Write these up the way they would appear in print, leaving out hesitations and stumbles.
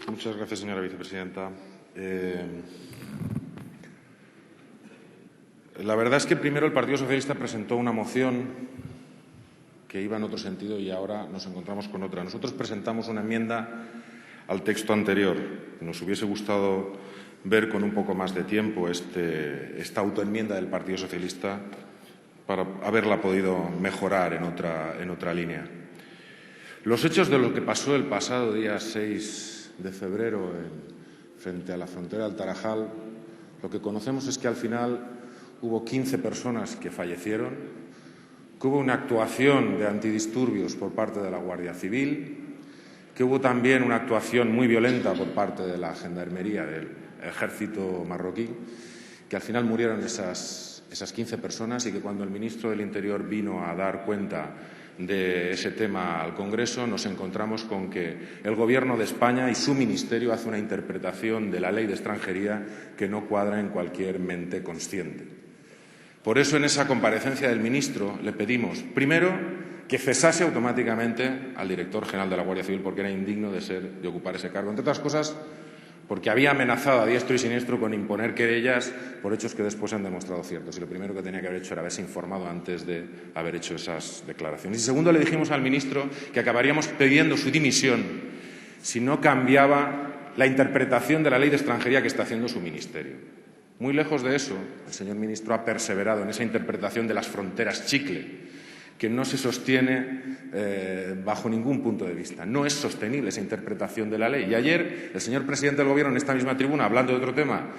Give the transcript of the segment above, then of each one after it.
Muchas gracias, señora vicepresidenta. La verdad es que primero el Partido Socialista presentó una moción que iba en otro sentido y ahora nos encontramos con otra. Nosotros presentamos una enmienda al texto anterior. Nos hubiese gustado ver con un poco más de tiempo esta autoenmienda del Partido Socialista para haberla podido mejorar en otra línea. Los hechos de lo que pasó el pasado día 6 de febrero frente a la frontera del Tarajal, lo que conocemos es que al final hubo 15 personas que fallecieron, que hubo una actuación de antidisturbios por parte de la Guardia Civil, que hubo también una actuación muy violenta por parte de la Gendarmería del Ejército marroquí, que al final murieron esas 15 personas y que cuando el ministro del Interior vino a dar cuenta de ese tema al Congreso nos encontramos con que el Gobierno de España y su Ministerio hace una interpretación de la Ley de Extranjería que no cuadra en cualquier mente consciente. Por eso, en esa comparecencia del ministro le pedimos, primero, que cesase automáticamente al director general de la Guardia Civil porque era indigno de ocupar ese cargo, entre otras cosas porque había amenazado a diestro y siniestro con imponer querellas por hechos que después han demostrado ciertos. Y lo primero que tenía que haber hecho era haberse informado antes de haber hecho esas declaraciones. Y segundo, le dijimos al ministro que acabaríamos pidiendo su dimisión si no cambiaba la interpretación de la Ley de Extranjería que está haciendo su ministerio. Muy lejos de eso, el señor ministro ha perseverado en esa interpretación de las fronteras chicle, que no se sostiene bajo ningún punto de vista. No es sostenible esa interpretación de la ley. Y ayer el señor presidente del Gobierno, en esta misma tribuna, hablando de otro tema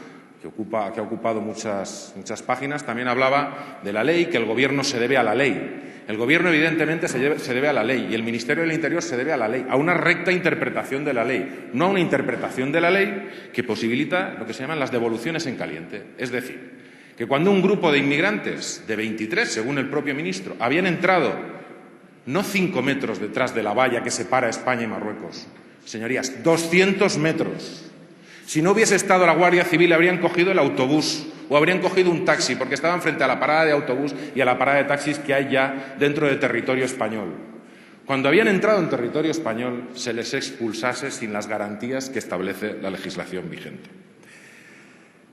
que ha ocupado muchas páginas, también hablaba de la ley, que el Gobierno se debe a la ley. El Gobierno, evidentemente, se debe a la ley y el Ministerio del Interior se debe a la ley, a una recta interpretación de la ley, no a una interpretación de la ley que posibilita lo que se llaman las devoluciones en caliente. Es decir, que cuando un grupo de inmigrantes, de 23, según el propio ministro, habían entrado no 5 metros detrás de la valla que separa España y Marruecos, señorías, 200 metros. Si no hubiese estado la Guardia Civil, habrían cogido el autobús o habrían cogido un taxi, porque estaban frente a la parada de autobús y a la parada de taxis que hay ya dentro de territorio español. Cuando habían entrado en territorio español, se les expulsase sin las garantías que establece la legislación vigente.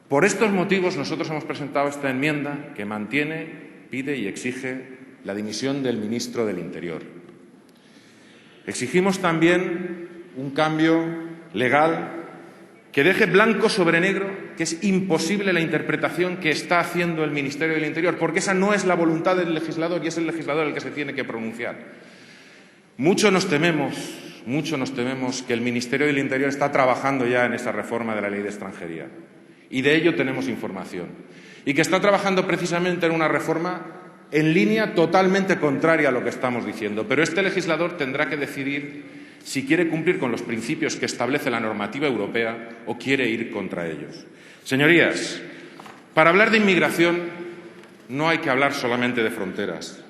Por estos motivos, nosotros hemos presentado esta enmienda que mantiene, pide y exige la dimisión del ministro del Interior. Exigimos también un cambio legal que deje blanco sobre negro que es imposible la interpretación que está haciendo el Ministerio del Interior, porque esa no es la voluntad del legislador y es el legislador el que se tiene que pronunciar. Mucho nos tememos que el Ministerio del Interior está trabajando ya en esa reforma de la Ley de Extranjería. Y de ello tenemos información. Y que está trabajando precisamente en una reforma en línea totalmente contraria a lo que estamos diciendo. Pero este legislador tendrá que decidir si quiere cumplir con los principios que establece la normativa europea o quiere ir contra ellos. Señorías, para hablar de inmigración no hay que hablar solamente de fronteras.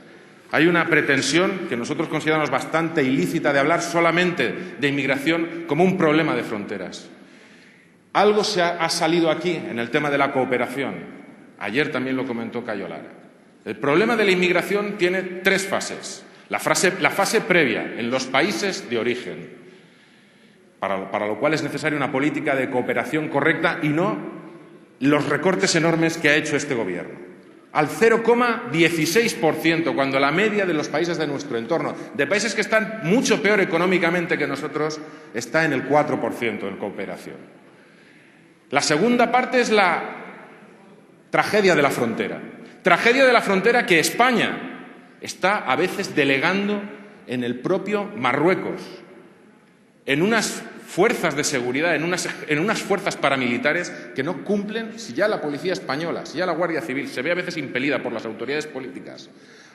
Hay una pretensión que nosotros consideramos bastante ilícita de hablar solamente de inmigración como un problema de fronteras. Algo ha salido aquí en el tema de la cooperación. Ayer también lo comentó Cayo Lara. El problema de la inmigración tiene 3 fases. La fase previa, en los países de origen, para lo cual es necesaria una política de cooperación correcta y no los recortes enormes que ha hecho este Gobierno. Al 0,16%, cuando la media de los países de nuestro entorno, de países que están mucho peor económicamente que nosotros, está en el 4% en cooperación. La segunda parte es la tragedia de la frontera. Tragedia de la frontera que España está a veces delegando en el propio Marruecos, en unas fuerzas de seguridad, en unas fuerzas paramilitares que no cumplen, si ya la policía española, si ya la Guardia Civil se ve a veces impelida por las autoridades políticas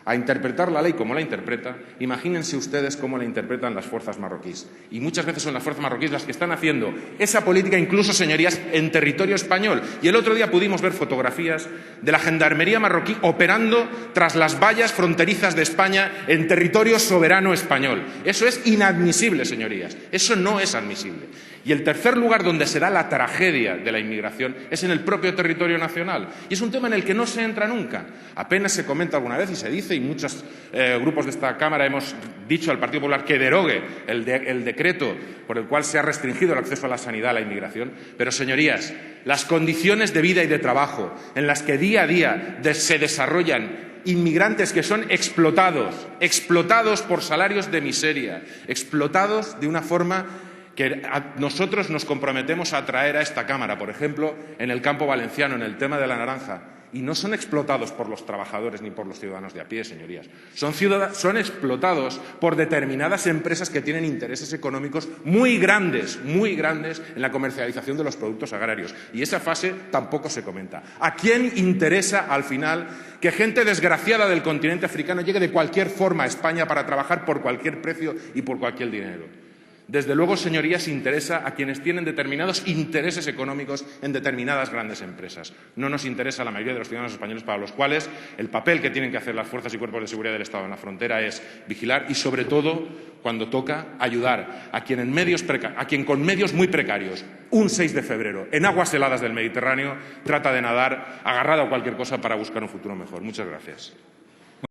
a interpretar la ley como la interpreta, imagínense ustedes cómo la interpretan las fuerzas marroquíes. Y muchas veces son las fuerzas marroquíes las que están haciendo esa política, incluso, señorías, en territorio español. Y el otro día pudimos ver fotografías de la Gendarmería marroquí operando tras las vallas fronterizas de España en territorio soberano español. Eso es inadmisible, señorías. Eso no es admisible. Y el tercer lugar donde se da la tragedia de la inmigración es en el propio territorio nacional. Y es un tema en el que no se entra nunca. Apenas se comenta alguna vez y se dice y muchos grupos de esta Cámara hemos dicho al Partido Popular que derogue el decreto por el cual se ha restringido el acceso a la sanidad a la inmigración. Pero, señorías, las condiciones de vida y de trabajo en las que día a día se desarrollan inmigrantes que son explotados por salarios de miseria, explotados de una forma que nosotros nos comprometemos a traer a esta Cámara, por ejemplo, en el campo valenciano, en el tema de la naranja. Y no son explotados por los trabajadores ni por los ciudadanos de a pie, señorías. Son explotados por determinadas empresas que tienen intereses económicos muy grandes en la comercialización de los productos agrarios. Y esa fase tampoco se comenta. ¿A quién interesa, al final, que gente desgraciada del continente africano llegue de cualquier forma a España para trabajar por cualquier precio y por cualquier dinero? Desde luego, señorías, interesa a quienes tienen determinados intereses económicos en determinadas grandes empresas. No nos interesa a la mayoría de los ciudadanos españoles, para los cuales el papel que tienen que hacer las fuerzas y cuerpos de seguridad del Estado en la frontera es vigilar y, sobre todo, cuando toca, ayudar a quien con medios muy precarios, un 6 de febrero, en aguas heladas del Mediterráneo, trata de nadar agarrado a cualquier cosa para buscar un futuro mejor. Muchas gracias.